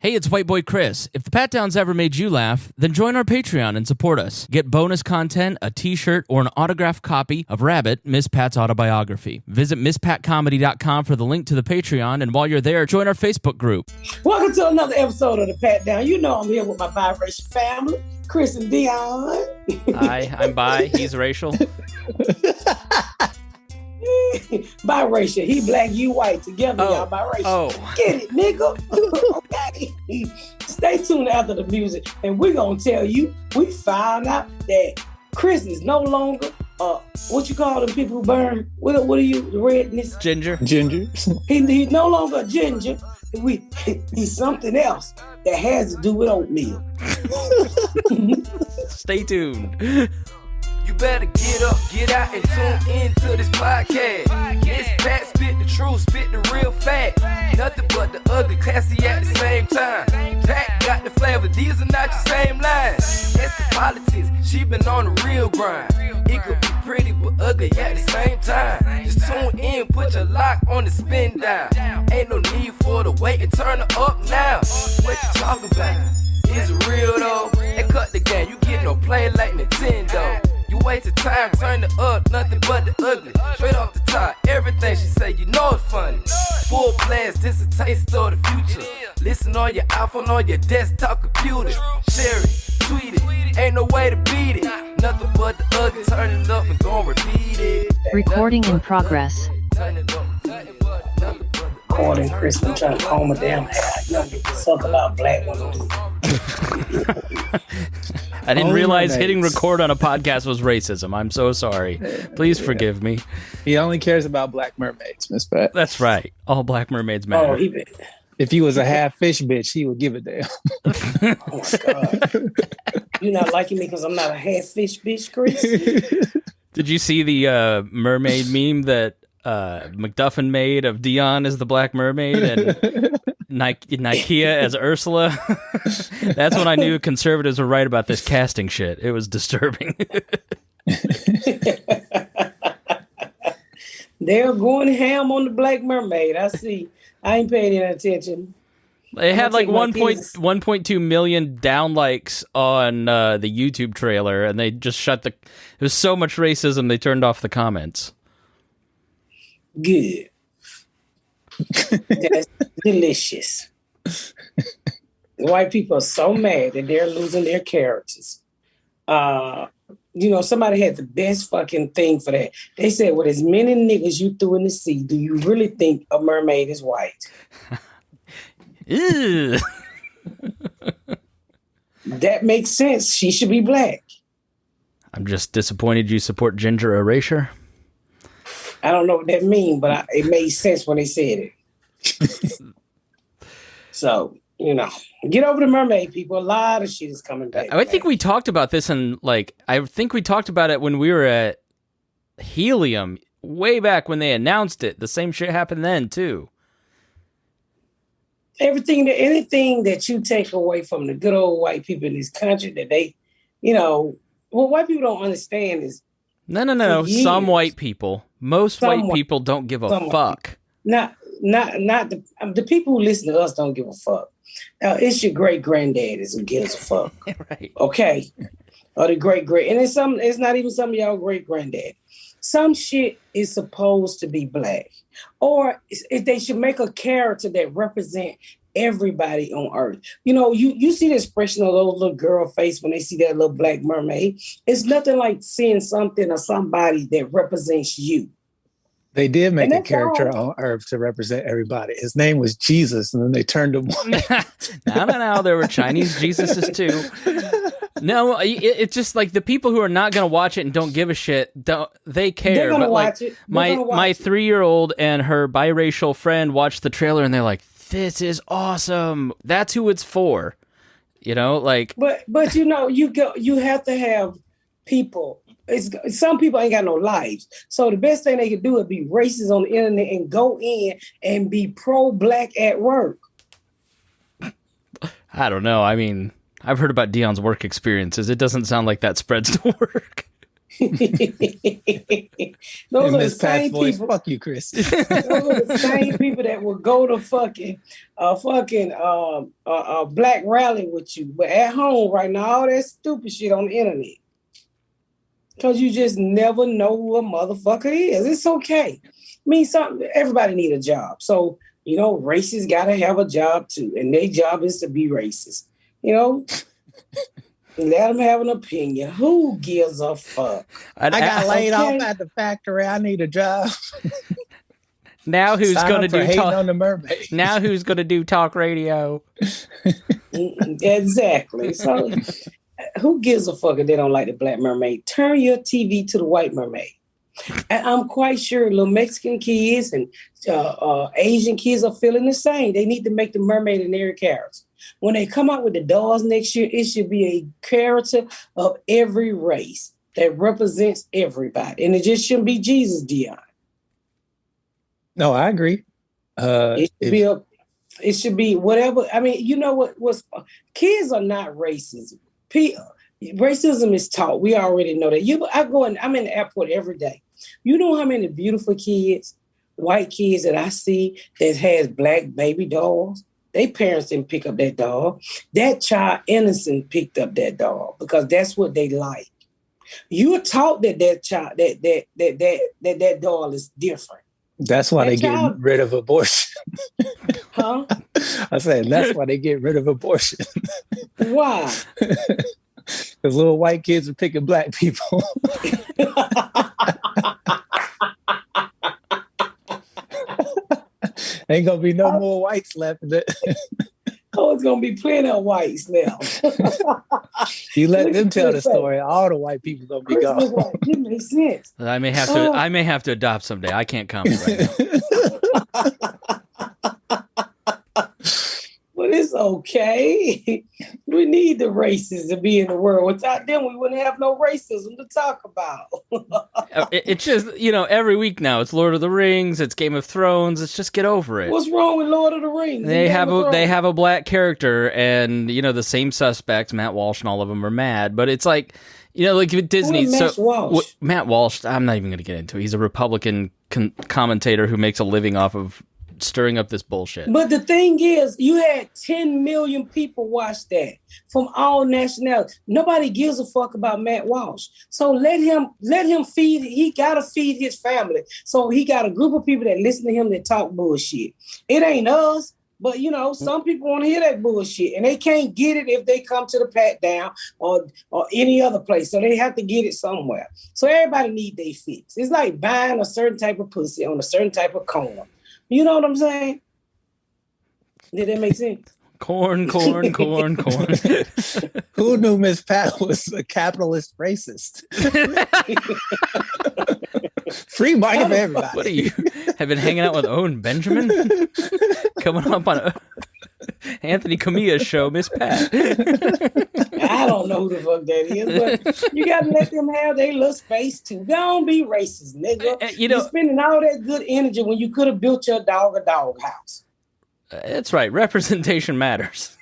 Hey, it's White Boy Chris. If the Pat Downs ever made you laugh, then join our Patreon and support us. Get bonus content, a t-shirt, or an autographed copy of Rabbit, Miss Pat's autobiography. Visit MissPatComedy.com for the link to the Patreon, and while you're there, join our Facebook group. Welcome to another episode of the Pat Down. You know I'm here with my biracial family, Chris and Dion. Hi, I'm bi. He's racial. Biracial. He black, you white. Together, y'all biracial. Oh. Get it, nigga. Okay. Stay tuned after the music, and we're going to tell you, we found out that Chris is no longer, what you call them people who burn? What are you? The redness? Ginger. He's no longer a ginger. He's something else that has to do with oatmeal. Stay tuned. You better get up, get out, and tune into this podcast. This Pat spit the truth, spit the real fact. Nothing but the ugly, classy at the same time. Pat got the flavor, these are not your same lines. That's the politics, she been on the real grind. It could be pretty but ugly at the same time. Just tune in, put your lock on the spin down. Ain't no need for the wait and turn it up now. What you talking about? Is it real though? And cut the game, you get no play like Nintendo. You wasted time, turn it up, nothing but the ugly. Straight off the top, everything she say, you know it's funny. Full blast, this a taste of the future. Listen on your iPhone, on your desktop computer. Share it, tweet it, ain't no way to beat it. Nothing but the ugly, turn it up and gon' repeat it. Recording in progress. Turn it up, nothing but the Recording, Chris, I'm trying to comb my damn hair. You don't get to talk about black women. I didn't Only realize mermaids. hitting record on a podcast was racism. I'm so sorry. Please forgive me. He only cares about black mermaids, Miss Pat. That's right. All black mermaids matter. Oh, he If he was a half fish bitch, he would give a damn. Oh my God. You not liking me because I'm not a half fish bitch, Chris? Did you see the mermaid meme that McDuffin made of Dion as the Black Mermaid and Nikea as Ursula? That's when I knew conservatives were right about this casting shit. It was disturbing. They're going ham on the Black Mermaid. I see. I ain't paying any attention. They had like gonna take my kids. 1.2 million down likes on the YouTube trailer, and they just shut the... There was so much racism, they turned off the comments. Good. That's delicious. The white people are so mad that they're losing their characters. Somebody had the best fucking thing for that. They said, with as many niggas you threw in the sea, do you really think a mermaid is white? Ew. That makes sense. She should be black. I'm just disappointed you support ginger erasure. I don't know what that means, but it made sense when they said it. So, get over the mermaid, people. A lot of shit is coming back. I think we talked about this I think we talked about it when we were at Helium way back when they announced it. The same shit happened then too. Anything that you take away from the good old white people in this country that they, what white people don't understand is No. Some white people. Most white people don't give a fuck. Not the people who listen to us don't give a fuck. It's your great granddaddies who gives a fuck. Right. Okay. Or the great, and it's not even some of y'all great granddad. Some shit is supposed to be black. Or if they should make a character that represent everybody on earth. You see the expression of those little girl face when they see that little black mermaid. It's nothing like seeing something or somebody that represents you. They did make a character on Earth to represent everybody. His name was Jesus, and then they turned him white. No. There were Chinese Jesuses too. No, it's just like the people who are not going to watch it and don't give a shit, they care. They're going to watch it. My 3-year-old and her biracial friend watched the trailer and they're like, this is awesome. That's who it's for. But you have to have people. Some people ain't got no lives. So the best thing they can do is be racist on the internet and go in and be pro-black at work. I don't know. I mean, I've heard about Dion's work experiences. It doesn't sound like that spreads to work. Those are the same people. Fuck you, Chris. Those are the same people that will go to black rally with you, but at home right now, all that stupid shit on the internet. Because you just never know who a motherfucker is. It's okay. I mean, everybody need a job. So, racists got to have a job too. And their job is to be racist. Let them have an opinion. Who gives a fuck? I got laid off at the factory. I need a job. Now who's going to do talk on the mermaid? Now who's going to do talk radio? Exactly. So who gives a fuck if they don't like the Black Mermaid? Turn your TV to the White Mermaid. And I'm quite sure little Mexican kids and Asian kids are feeling the same. They need to make the mermaid an every character. When they come out with the dolls next year, it should be a character of every race that represents everybody. And it just shouldn't be Jesus, Dion. No, I agree. It should be whatever. I mean, you know what? Kids are not racist. Racism is taught. We already know that. I'm in the airport every day. You know how many beautiful kids, white kids that I see that has black baby dolls? Their parents didn't pick up that doll. That child innocent picked up that doll because that's what they like. You're taught that child that doll is different. That's why they get rid of abortion. Huh? I said that's why they get rid of abortion. Why? Because little white kids are picking black people. Ain't gonna be no more whites left. Oh, it's gonna be plenty of whites now. You let them tell the story. All the white people gonna be gone. It makes sense. I may have to adopt someday. I can't comment right now. But it's okay. We need the racists to be in the world. Without them, we wouldn't have no racism to talk about. It's just, every week now, it's Lord of the Rings, it's Game of Thrones. It's just get over it. What's wrong with Lord of the Rings? They have a black character, and the same suspects, Matt Walsh and all of them are mad. But it's like, like with Disney. Matt Walsh, I'm not even going to get into it. He's a Republican commentator who makes a living off of stirring up this bullshit. But the thing is, you had 10 million people watch that from all nationalities. Nobody gives a fuck about Matt Walsh. So let him feed. He gotta feed his family. So he got a group of people that listen to him that talk bullshit. It ain't us, but some people want to hear that bullshit, and they can't get it if they come to the Pat Down or any other place. So they have to get it somewhere. So everybody need their fix. It's like buying a certain type of pussy on a certain type of corn. You know what I'm saying? Did that make sense? Corn. Who knew Miss Pat was a capitalist racist? Free market for everybody. What are you? Have been hanging out with Owen Benjamin? Coming up on Anthony Camilla's show, Miss Pat. I don't know who the fuck that is, but you gotta let them have their little space too. Don't be racist, nigga. You're spending all that good energy when you could have built your dog a doghouse. That's right. Representation matters.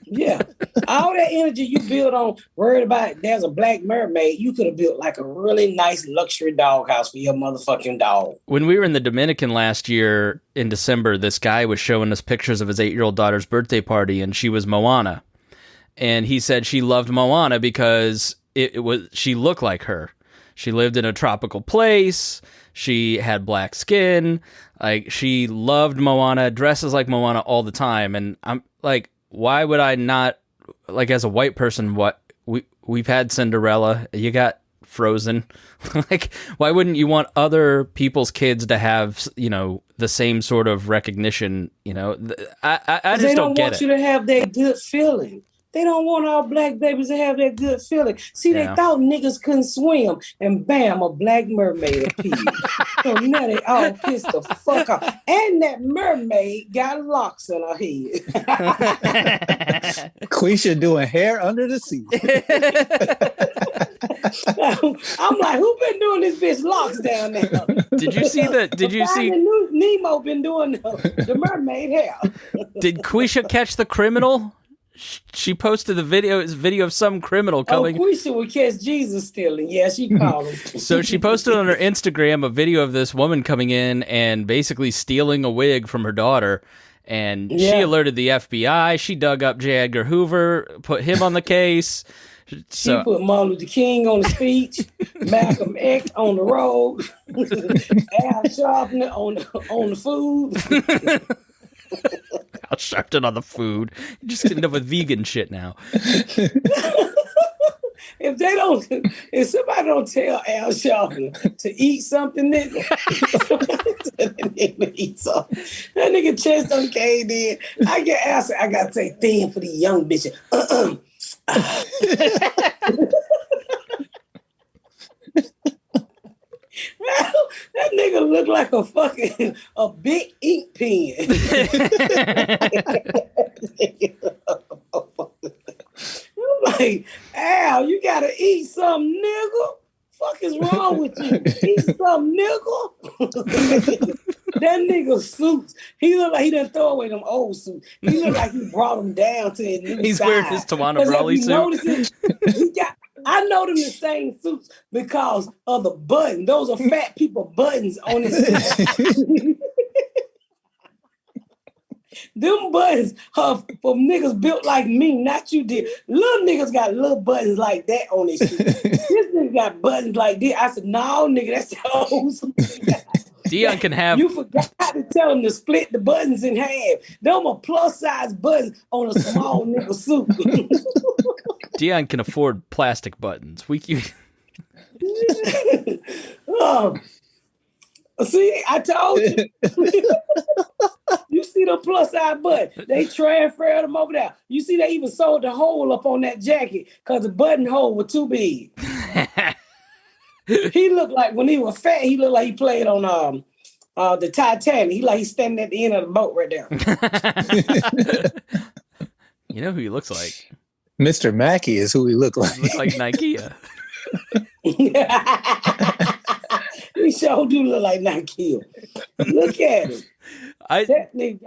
Yeah. All that energy you build on worried about there's a black mermaid, you could have built like a really nice luxury doghouse for your motherfucking dog. When we were in the Dominican last year in December, this guy was showing us pictures of his 8-year-old daughter's birthday party, and she was Moana. And he said she loved Moana because she looked like her. She lived in a tropical place. She had black skin. Like, she loved Moana, dresses like Moana all the time. And I'm like, why would I not, like, as a white person, we've had Cinderella, you got Frozen. Like, why wouldn't you want other people's kids to have, the same sort of recognition? I just don't get it. They don't want you to have that good feeling. They don't want all black babies to have that good feeling. See, They thought niggas couldn't swim, and bam, a black mermaid appeared. So now they all pissed the fuck off. And that mermaid got locks in her head. Quisha doing hair under the sea. I'm like, who been doing this bitch locks down there? Did you see Nemo been doing the mermaid hair? Did Quisha catch the criminal? She posted the video of some criminal coming. Oh, Quisha would catch Jesus stealing. Yeah, she called him. So she posted on her Instagram a video of this woman coming in and basically stealing a wig from her daughter. And she alerted the FBI. She dug up J. Edgar Hoover, put him on the case. She put Martin Luther King on the speech, Malcolm X on the road, Al Sharpton on the food. Al Sharpton on the food. You just end up with vegan shit now. If somebody don't tell Al Sharpton to eat something, nigga, eat something. That nigga chest on caved in. I get asked, I gotta take thin for the young bitches. That nigga look like a big ink pen. I'm like, Al, you gotta eat something, nigga. Fuck is wrong with you? Eat something, nigga. That nigga suits. He look like he done throw away them old suits. He look like he brought them down to his new He's size. wearing his Tawana Brawley suit. I know them the same suits because of the button. Those are fat people buttons on his suit. Them buttons are for niggas built like me, not you did. Little niggas got little buttons like that on his suit. This nigga got buttons like this. I said, no, nigga, that's the old suit. Dion can have... You forgot to tell him to split the buttons in half. Them are plus-size buttons on a small nigga suit. Dion can afford plastic buttons. See, I told you. You see the plus-size button. They transferred them over there. You see they even sewed the hole up on that jacket because the buttonhole was too big. He looked like, when he was fat, he looked like he played on the Titanic. He's standing at the end of the boat right there. You know who he looks like? Mr. Mackey is who he looked like. He looks like Nikea. He sure do look like Nikea. Look at him. That nigga,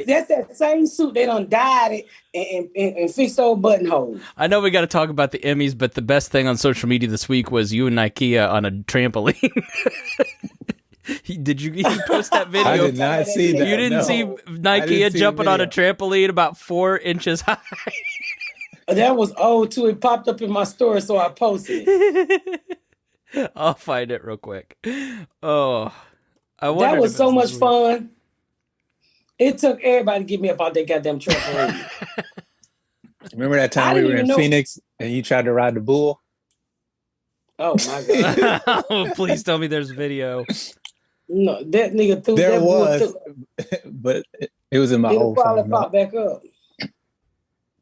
that's that same suit. They done dyed it and fixed those buttonholes. I know we got to talk about the Emmys, but the best thing on social media this week was you and Nikea on a trampoline. Did you post that video? I did not see that. You didn't see Nikea jumping on a trampoline about 4 inches high? That was old too. It popped up in my story, so I posted it. I'll find it real quick. Oh, that was so much fun. It took everybody to get me up out that goddamn trampoline. Remember that time we were in Phoenix and you tried to ride the bull? Oh my God. Oh, please tell me there's video. No, that nigga threw there that was, but it was in my old phone. It'll probably pop back up.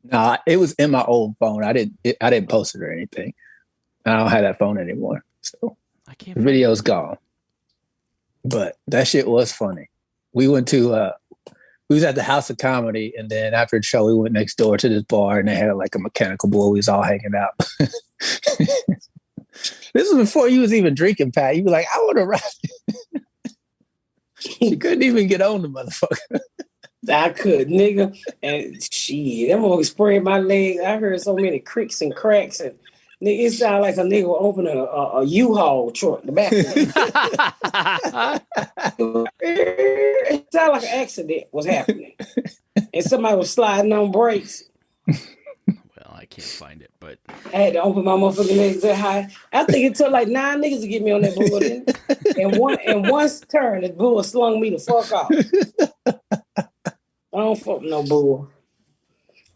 Nah, it was in my old phone. I didn't post it or anything. I don't have that phone anymore. So the video's gone. But that shit was funny. We went to we was at the House of Comedy, and then after the show we went next door to this bar and they had like a mechanical bull. We was all hanging out. This was before you was even drinking, Pat. You were like, I want to ride. You couldn't even get on the motherfucker. I could, nigga. And shit, that motherfucker sprayed my legs. I heard so many creaks and cracks, and nigga, it sounded like a nigga was opening a U-Haul truck in the back. It sounded like an accident was happening. And somebody was sliding on brakes. Well, I can't find it, but I had to open my motherfucking legs that high. I think it took like 9 niggas to get me on that bull. And once turn, the bull slung me the fuck off. I don't fuck no bull.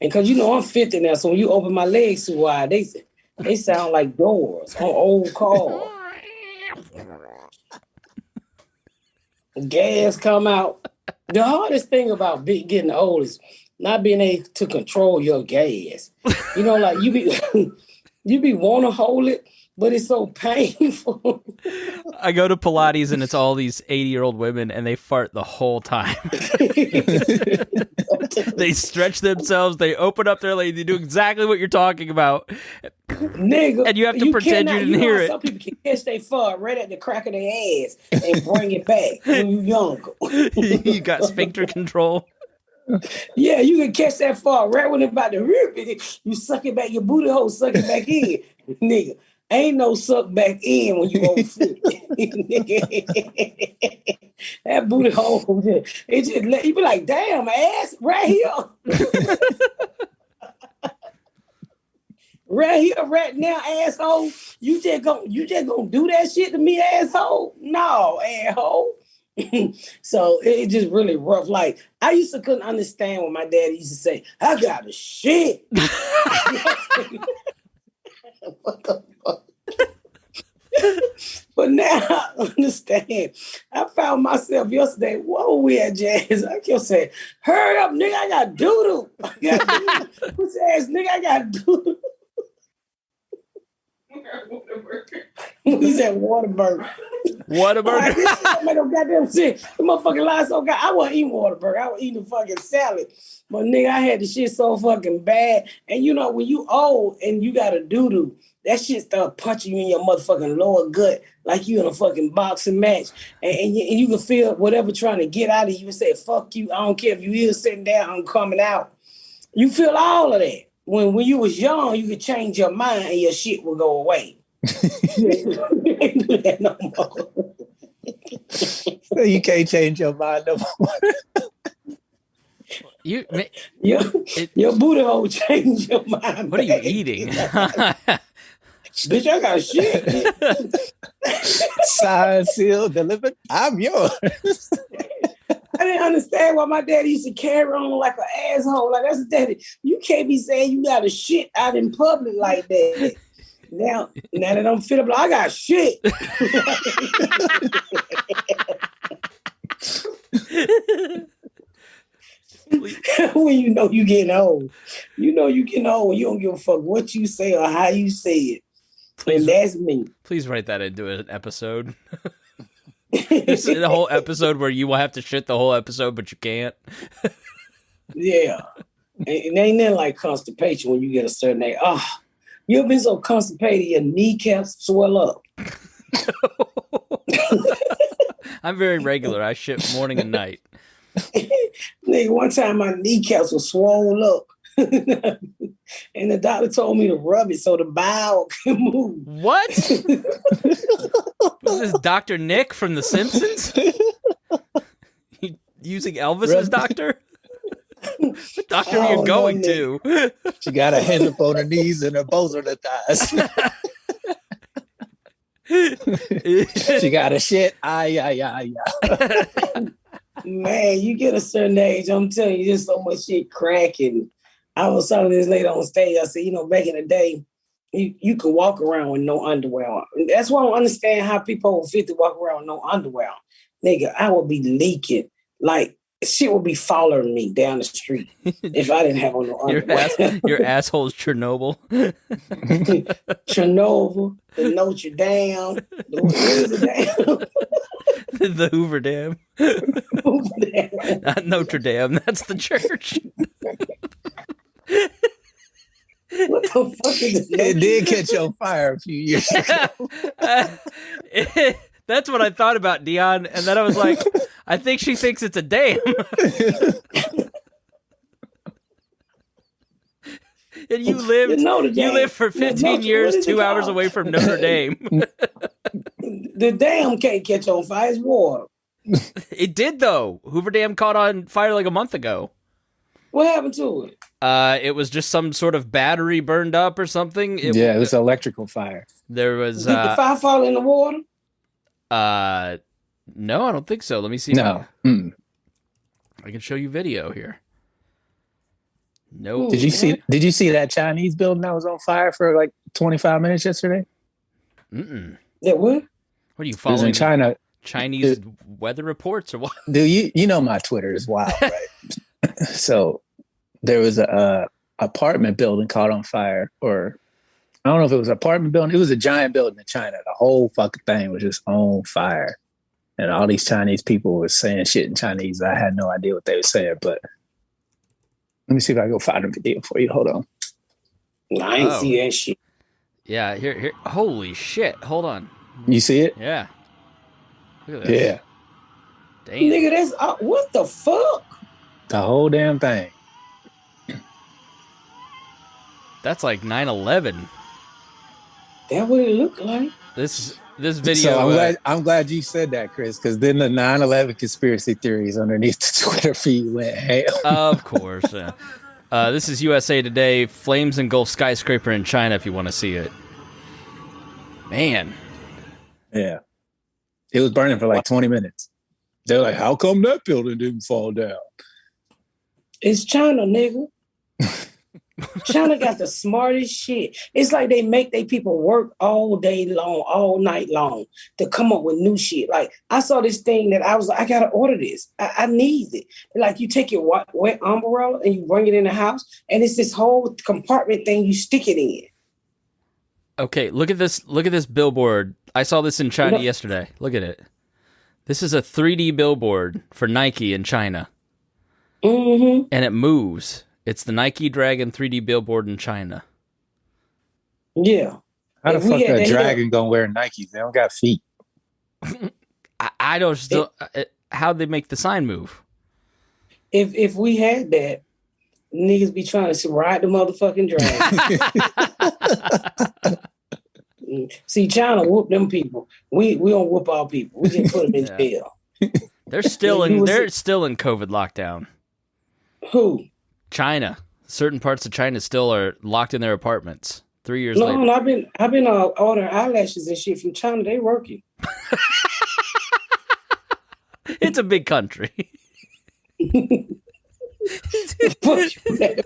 And because I'm 50 now, so when you open my legs too wide, they sound like doors on old cars. Gas come out. The hardest thing about getting old is not being able to control your gas. Like you be want to hold it, but it's so painful. I go to Pilates and it's all these 80-year-old women and they fart the whole time. They stretch themselves. They open up their legs. They do exactly what you're talking about. Nigga. And you have to pretend you didn't hear it. Some people can catch their fart right at the crack of their ass and bring it back when you're younger. You got sphincter control. Yeah, you can catch that fall right when it's about to rip it. You suck it back, your booty hole suck it back in. Nigga, ain't no suck back in when you over 50. That booty hole, it just let you be like, damn, ass, right here. Right here, right now, asshole. You just gonna do that shit to me, asshole? No, asshole. So it just really rough. Like I used to couldn't understand when my dad used to say, "I got a shit." What the fuck? But now I understand. I found myself yesterday. Whoa, we at Jazz. I kept saying, "Hurry up, nigga! I got doo doo. I got doo-doo. Pussy ass nigga, I got doo doo." He said Whataburger. Whataburger. This make no goddamn shit. The motherfucking lie so god. I wasn't eating Whataburger. I was eating the fucking salad. But nigga, I had the shit so fucking bad. And you know, when you old and you got a doo-doo, that shit start punching you in your motherfucking lower gut like you in a fucking boxing match. And you can feel whatever trying to get out of you and say, fuck you. I don't care if you is sitting down, I'm coming out. You feel all of that. When you was young, you could change your mind and your shit will go away. You ain't do that no more. You can't change your mind no more. Your booty hole change your mind. What are you eating? Bitch, I got shit. Signed, sealed, delivered. I'm yours. I didn't understand why my daddy used to carry on like an asshole. Like, that's daddy. You can't be saying you got a shit out in public like that. Now that I'm fit up, like, I got shit. When you know you getting old. You know you getting old when you don't give a fuck what you say or how you say it. And that's me. Please write that into an episode. This is the whole episode where you will have to shit the whole episode, but you can't. Yeah. And ain't nothing like constipation when you get a certain age. Oh, you've been so constipated, your kneecaps swell up. I'm very regular. I shit morning and night. Nigga, one time my kneecaps were swollen up. And the doctor told me to rub it so the bowel can move. What? Was this Dr. Nick from The Simpsons? Using Elvis as doctor? What doctor are you going to? She got her hands up on her knees and her bows on her thighs. She got a shit. Man, you get a certain age, I'm telling you, there's so much shit cracking. I was telling this lady on stage, I said, back in the day, you could walk around with no underwear on. That's why I don't understand how people over 50 walk around with no underwear on. Nigga, I would be leaking. Like, shit would be following me down the street if I didn't have on no underwear. Your asshole's Chernobyl. Chernobyl, the Notre Dame, the Hoover Dam. Not Notre Dame, that's the church. What the fuck is this? It did catch on fire a few years ago. That's what I thought about, Dion, and then I was like, I think she thinks it's a dam. And you lived for 15 years, 2 hours away from Notre Dame. The dam can't catch on fire. It's water. It did, though. Hoover Dam caught on fire like a month ago. What happened to it? It was just some sort of battery burned up or something. It was an electrical fire. There was. Did the fire fall in the water? No, I don't think so. Let me see. No. I can show you video here. No. Did you see that Chinese building that was on fire for like 25 minutes yesterday? Yeah, what? What are you following? It was in China. Chinese weather reports or what? Dude, you know my Twitter is wild, right? So there was a apartment building caught on fire, or I don't know if it was an apartment building. It was a giant building in China. The whole fucking thing was just on fire. And all these Chinese people were saying shit in Chinese. I had no idea what they were saying, but let me see if I can go find a video for you. Hold on. I ain't see that shit. Yeah, here. Holy shit. Hold on. You see it? Yeah. Look at this. Yeah. Damn. Nigga, that's what the fuck? The whole damn thing. That's like 9/11. That what it looked like. This video. So I'm glad you said that, Chris, because then the 9/11 conspiracy theories underneath the Twitter feed went ham. Of course. This is USA Today. Flames engulf skyscraper in China. If you want to see it, man. Yeah, it was burning for like 20 minutes. They're like, "How come that building didn't fall down?" It's China, nigga. China got the smartest shit. It's like they make their people work all day long, all night long to come up with new shit. Like I saw this thing that I was like, I gotta order this. I need it. Like you take your wet umbrella and you bring it in the house, and it's this whole compartment thing you stick it in. Okay, look at this. Look at this billboard. I saw this in China yesterday. Look at it. This is a 3D billboard for Nike in China, and it moves. It's the Nike Dragon 3D billboard in China. Yeah. How the fuck a dragon gonna wear Nikes? They don't got feet. I don't still. How'd they make the sign move? If we had that, niggas be trying to ride the motherfucking dragon. See, China whoop them people. We don't whoop our people. We just put them in jail. They're still in COVID lockdown. Who? China. Certain parts of China still are locked in their apartments 3 years later. No, I've been ordering eyelashes and shit from China. They working. It's a big country. Fuck you, man.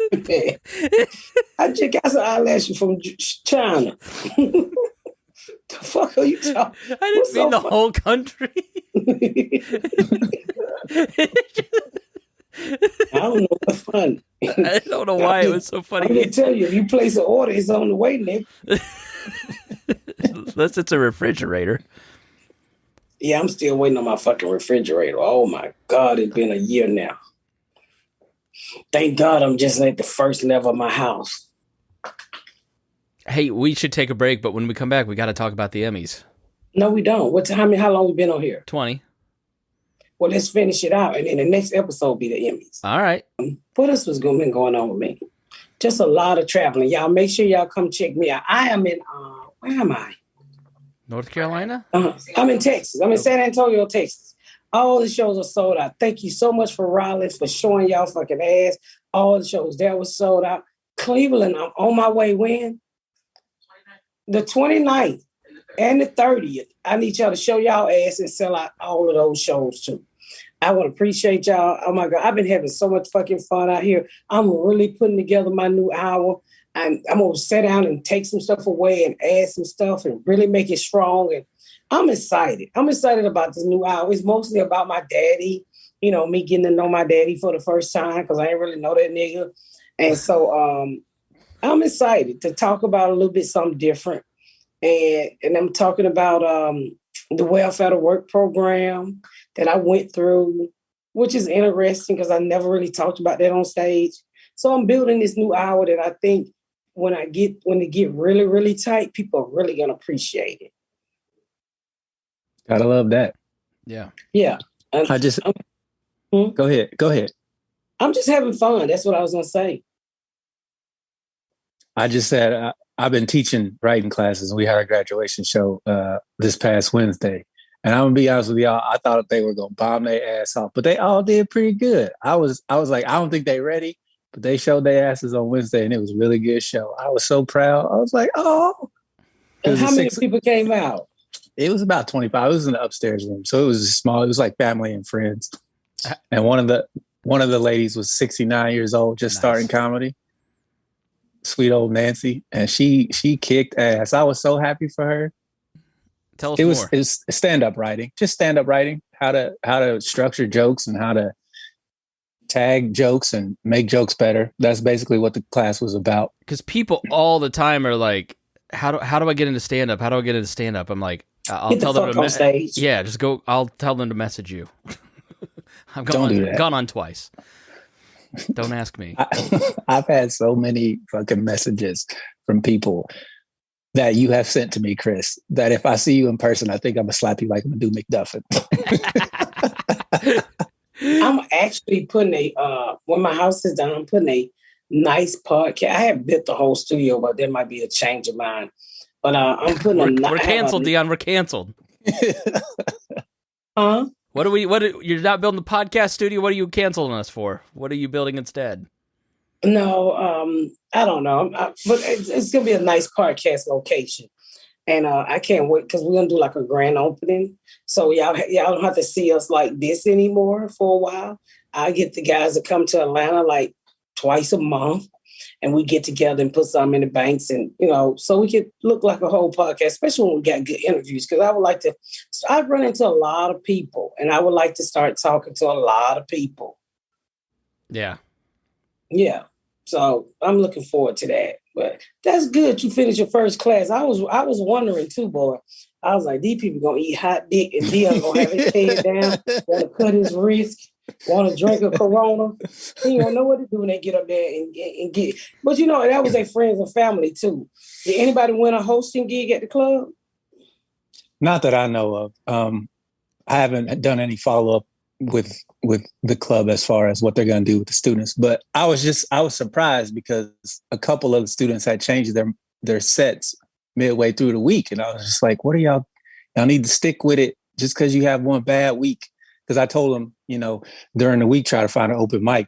I just got some eyelashes from China. The fuck are you talking? I didn't mean the whole country. I don't know what's funny. I don't know why it was so funny. I'm gonna tell you, if you place an order, it's on the way, Nick. Unless it's a refrigerator. Yeah, I'm still waiting on my fucking refrigerator. Oh my God, it's been a year now. Thank God I'm just at the first level of my house. Hey, we should take a break, but when we come back, we got to talk about the Emmys. No, we don't. How long we been on here? 20. Well, let's finish it out, and then the next episode be the Emmys. All right. What else was been going on with me? Just a lot of traveling. Y'all make sure y'all come check me out. I am in, where am I? North Carolina? I'm in Texas. I'm in San Antonio, Texas. All the shows are sold out. Thank you so much for Raleigh for showing y'all fucking ass. All the shows there was sold out. Cleveland, I'm on my way when? The 29th and the 30th. I need y'all to show y'all ass and sell out all of those shows too. I want to appreciate y'all. Oh my God, I've been having so much fucking fun out here. I'm really putting together my new hour. I'm going to sit down and take some stuff away and add some stuff and really make it strong. And I'm excited. I'm excited about this new hour. It's mostly about my daddy, you know, me getting to know my daddy for the first time because I ain't really know that nigga. And so I'm excited to talk about a little bit something different. And I'm talking about the welfare to work program that I went through, which is interesting because I never really talked about that on stage. So I'm building this new hour that I think when it get really, really tight, people are really gonna appreciate it. Gotta love that. Yeah. Yeah. Go ahead. I'm just having fun. That's what I was gonna say. I just said I've been teaching writing classes. We had our graduation show this past Wednesday. And I'm gonna be honest with y'all, I thought they were gonna bomb their ass off, but they all did pretty good. I was like, I don't think they ready, but they showed their asses on Wednesday and it was a really good show. I was so proud. I was like, oh. And how many people came out? It was about 25. It was in the upstairs room. So it was small. It was like family and friends. And one of the ladies was 69 years old, just starting comedy. Sweet old Nancy. And she kicked ass. I was so happy for her. Tell us more. It was stand-up writing. Just stand-up writing. How to structure jokes and how to tag jokes and make jokes better. That's basically what the class was about. Because people all the time are like, how do I get into stand-up? How do I get into stand-up? I'm like, I'll tell them to stage. Yeah, just go. I'll tell them to message you. I've gone on twice. Don't ask me. I've had so many fucking messages from people that you have sent to me, Chris, that if I see you in person, I think I'm going to slap you like I'm going to do McDuffin. I'm actually putting when my house is done, I'm putting a nice podcast. I haven't built the whole studio, but there might be a change of mind. But I'm putting we're canceled, Dion. We're canceled. Huh? You're not building the podcast studio? What are you canceling us for? What are you building instead? No, I don't know. But it's going to be a nice podcast location. And I can't wait because we're going to do like a grand opening. So y'all don't have to see us like this anymore for a while. I get the guys to come to Atlanta like twice a month, and we get together and put something in the banks, and so we could look like a whole podcast, especially when we got good interviews. Because I would like to. So I've run into a lot of people, and I would like to start talking to a lot of people. Yeah. Yeah. So I'm looking forward to that. But that's good. You finished your first class. I was wondering too, boy. I was like, these people gonna eat hot dick, and Dion gonna have his head down, want to cut his wrist, want to drink a Corona. He don't know what to do when they get up there and get. But that was their friends and family too. Did anybody win a hosting gig at the club? Not that I know of. I haven't done any follow up with the club as far as what they're going to do with the students. But I was surprised because a couple of the students had changed their sets midway through the week. And I was just like, what are y'all need to stick with it just because you have one bad week. Because I told them, during the week, try to find an open mic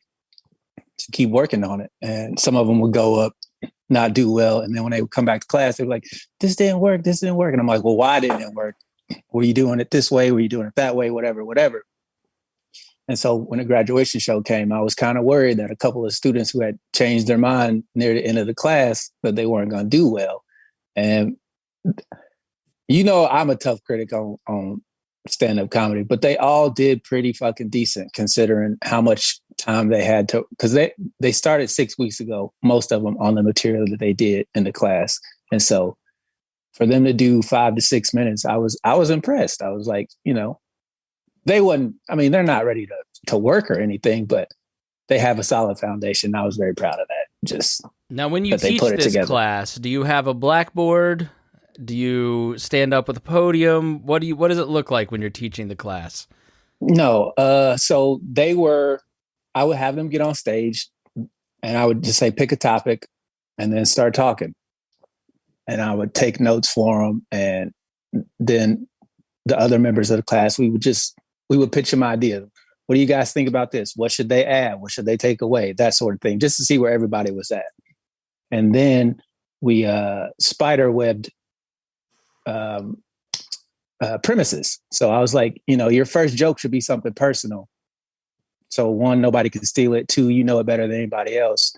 to keep working on it. And some of them would go up, not do well. And then when they would come back to class, they were like, this didn't work. And I'm like, well, why didn't it work? Were you doing it this way? Were you doing it that way? Whatever. And so when the graduation show came, I was kind of worried that a couple of students who had changed their mind near the end of the class, that they weren't going to do well. And, I'm a tough critic on stand-up comedy, but they all did pretty fucking decent considering how much time they had to, because they started 6 weeks ago, most of them, on the material that they did in the class. And so for them to do 5 to 6 minutes, I was impressed. I was like, they're not ready to work or anything, but they have a solid foundation. I was very proud of that. Just now, when you teach this class, do you have a blackboard? Do you stand up with a podium? What does it look like when you're teaching the class? No. So I would have them get on stage and I would just say, pick a topic and then start talking. And I would take notes for them. And then the other members of the class, we would pitch them ideas. What do you guys think about this? What should they add? What should they take away? That sort of thing, just to see where everybody was at. And then we spider webbed premises. So I was like, your first joke should be something personal. So 1, nobody can steal it. 2, you know it better than anybody else.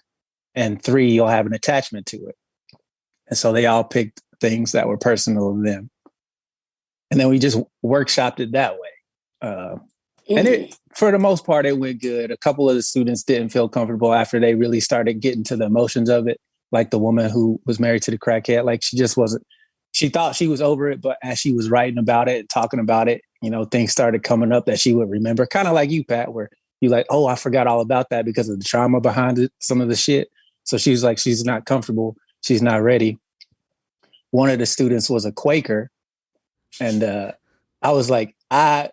And 3, you'll have an attachment to it. And so they all picked things that were personal to them. And then we just workshopped it that way. And for the most part, it went good. A couple of the students didn't feel comfortable after they really started getting to the emotions of it. Like the woman who was married to the crackhead, like she just wasn't, she thought she was over it, but as she was writing about it and talking about it, things started coming up that she would remember. Kind of like you, Pat, where you're like, oh, I forgot all about that because of the trauma behind it, some of the shit. So she's like, she's not comfortable. She's not ready. One of the students was a Quaker. And I was like,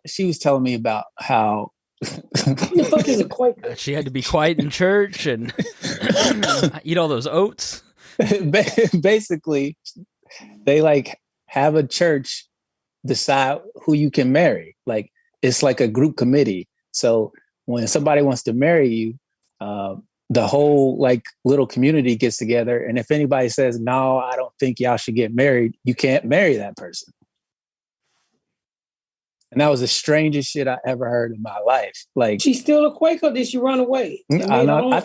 she was telling me about how what the fuck is a Quaker? She had to be quiet in church and eat all those oats. Basically, they like have a church decide who you can marry. Like it's like a group committee. So when somebody wants to marry you, the whole like little community gets together. And if anybody says, no, I don't think y'all should get married, you can't marry that person. And that was the strangest shit I ever heard in my life. Like, she's still a Quaker. Did she run away? I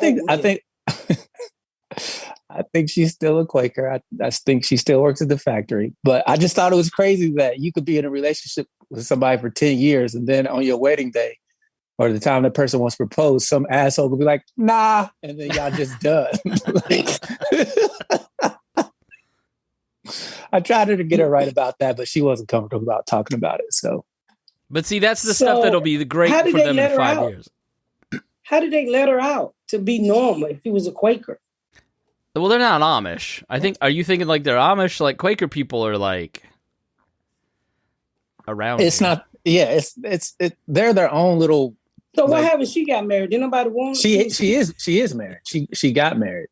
think she's still a Quaker. I think she still works at the factory. But I just thought it was crazy that you could be in a relationship with somebody for 10 years and then on your wedding day or the time the person wants to propose, some asshole could be like, nah, and then y'all just done. I tried her to get her right about that, but she wasn't comfortable about talking about it. So. But see, that's the stuff that'll be great for them in 5 years. How did they let her out to be normal if she was a Quaker? Well, they're not Amish. Are you thinking like they're Amish? Like Quaker people are like around. It's not. Yeah, they're their own little So what happened? She got married. Did nobody want? She is married. She got married,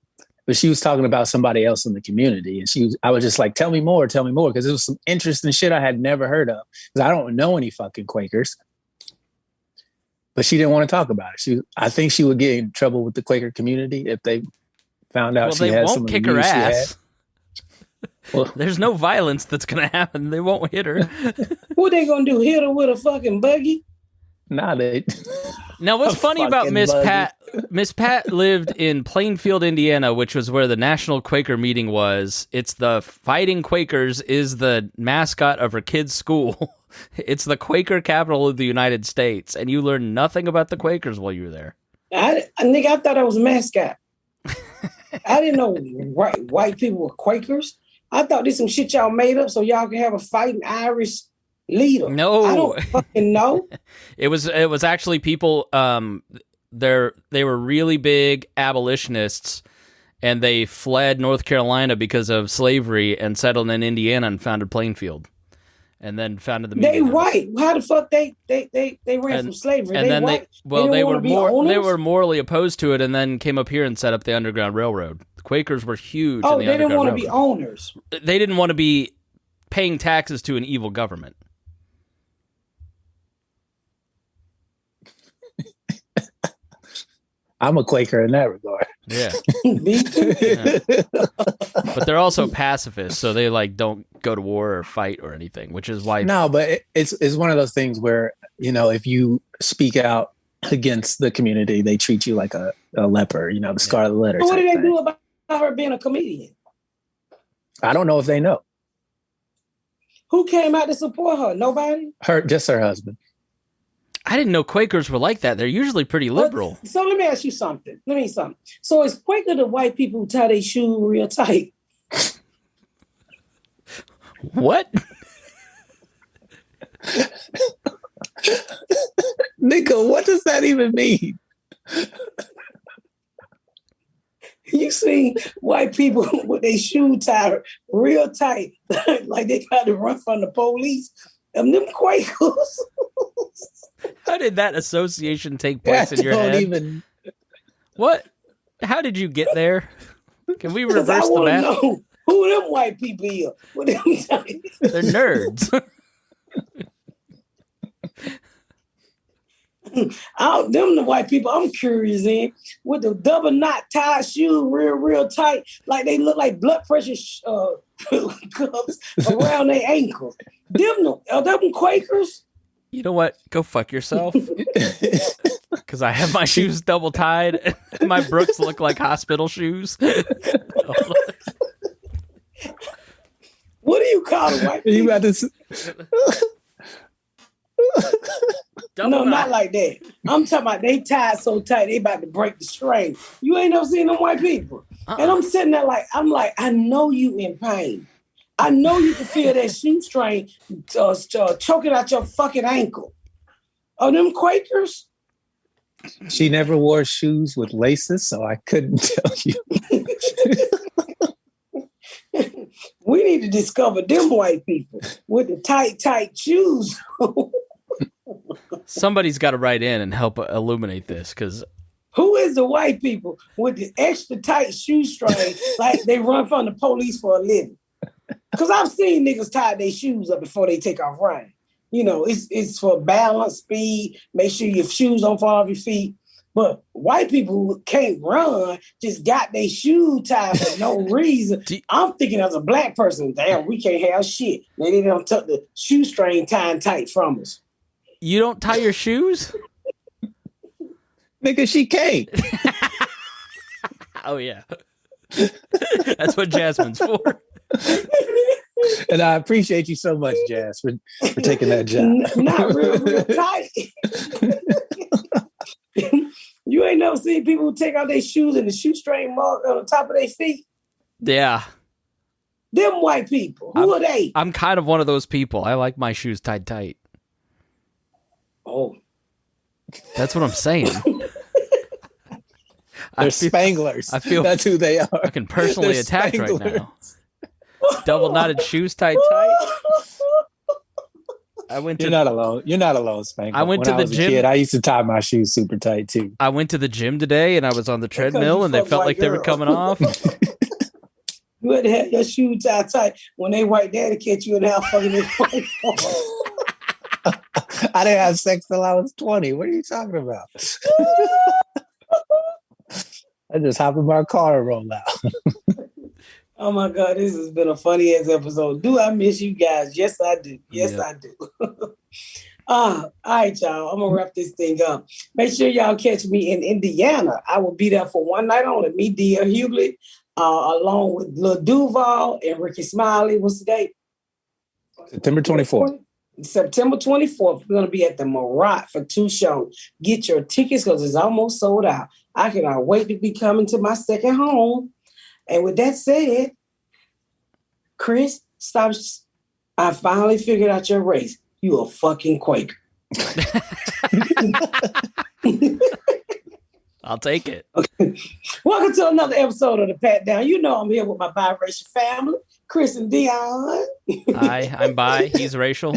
but she was talking about somebody else in the community, and I was just like, tell me more, because it was some interesting shit I had never heard of. Because I don't know any fucking Quakers, but she didn't want to talk about it. I think she would get in trouble with the Quaker community if they found out she had some of the kick her ass. Well, there's no violence that's gonna happen. They won't hit her. What they gonna do? Hit her with a fucking buggy? Nah, they. Now, what's funny about Miss Pat? Miss Pat lived in Plainfield, Indiana, which was where the National Quaker Meeting was. It's the Fighting Quakers is the mascot of her kid's school. It's the Quaker capital of the United States, and you learned nothing about the Quakers while you were there. I thought I was a mascot. I didn't know white people were Quakers. I thought this some shit y'all made up so y'all can have a fighting Irish leader. No, I don't fucking know. It was actually people. They were really big abolitionists, and they fled North Carolina because of slavery and settled in Indiana and founded Plainfield, and then founded the. They white. How the fuck they ran from slavery? And they white. They were morally opposed to it, and then came up here and set up the Underground Railroad. The Quakers were huge. Oh, they didn't want to be owners. They didn't want to be paying taxes to an evil government. I'm a Quaker in that regard. Yeah. Me too. Yeah. But they're also pacifists, so they don't go to war or fight or anything, which is why. No, but it's one of those things where, if you speak out against the community, they treat you like a leper, the Scarlet Letter. What did they do about her being a comedian? I don't know if they know. Who came out to support her? Nobody? Just her husband. I didn't know Quakers were like that. They're usually pretty liberal. So let me ask you something. So is Quaker the white people who tie their shoe real tight? What? Nigga, what does that even mean? You see white people with their shoe tied real tight, like they got to run from the police. And them Quakers. How did that association take place in your head? What? How did you get there? Can we reverse the math? Know who them white people is? They're nerds. Them the white people I'm curious in with the double knot tie shoe real tight, like they look like blood pressure cups around their ankles. Are them Quakers? You know what? Go fuck yourself. Because I have my shoes double tied. And my Brooks look like hospital shoes. What do you call the white people? You about to... No, not like that. I'm talking about they tied so tight they about to break the string. You ain't never seen them white people. And I'm sitting there I'm like, I know you in pain. I know you can feel that shoestring choking out your fucking ankle. Are them Quakers? She never wore shoes with laces, so I couldn't tell you. We need to discover them white people with the tight shoes. Somebody's got to write in and help illuminate this, because who is the white people with the extra tight shoestring like they run from the police for a living? Because I've seen niggas tie their shoes up before they take off running. It's for balance, speed, make sure your shoes don't fall off your feet. But white people who can't run just got their shoe tied for no reason. I'm thinking as a black person, damn, we can't have shit. They don't tuck the shoestring tying tight from us. You don't tie your shoes? Nigga, she can't. Oh, yeah. That's what Jasmine's for. And I appreciate you so much, Jazz, for taking that job. Not real tight. You ain't never seen people who take out their shoes and the shoestring mark on the top of their feet? Yeah. Them white people. Who are they? I'm kind of one of those people. I like my shoes tied tight. Oh. That's what I'm saying. They're Spanglers. I feel that's who they are. I can personally attacked right now. Double knotted shoes tied tight. You're not alone. You're not alone, Spank. I went to the gym. Kid, I used to tie my shoes super tight too. I went to the gym today, and I was on the treadmill, and they felt like they were coming off. You had to have your shoes tied tight when they white daddy catch you in the house fucking I didn't have sex till I was 20. What are you talking about? I just hop in my car and roll out. Oh my God, this has been a funny ass episode. Do I miss you guys? Yes, I do. Yes, I do. All right, y'all. I'm gonna wrap this thing up. Make sure y'all catch me in Indiana. I will be there for one night only. Me, Dia Hughley, along with Lil Duval and Ricky Smiley. What's the date? September 24th. September 24th. We're gonna be at the Marat for 2 shows. Get your tickets because it's almost sold out. I cannot wait to be coming to my second home. And with that said, Chris, stop. I finally figured out your race. You a fucking Quaker. I'll take it. Okay. Welcome to another episode of The Pat Down. You know I'm here with my biracial family, Chris and Dion. Hi, I'm bi. He's racial.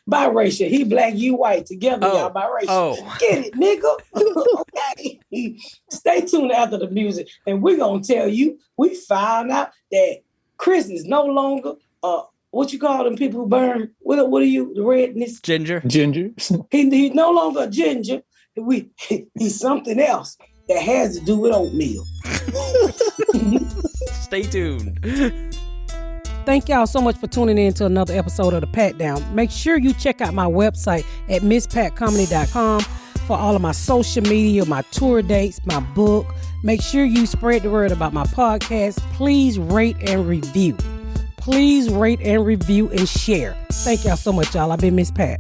Biracial. He black, you white. Together, y'all biracial. Oh. Get it, nigga. Okay. Stay tuned after the music, and we're going to tell you, we found out that Chris is no longer, what you call them people who burn? What are you? The redness? Ginger. He's no longer a ginger. He's something else that has to do with oatmeal. Stay tuned. Thank y'all so much for tuning in to another episode of The Pat Down. Make sure you check out my website at misspatcomedy.com for all of my social media, my tour dates, my book. Make sure you spread the word about my podcast. Please rate and review. Please rate and review and share. Thank y'all so much, y'all. I've been Miss Pat.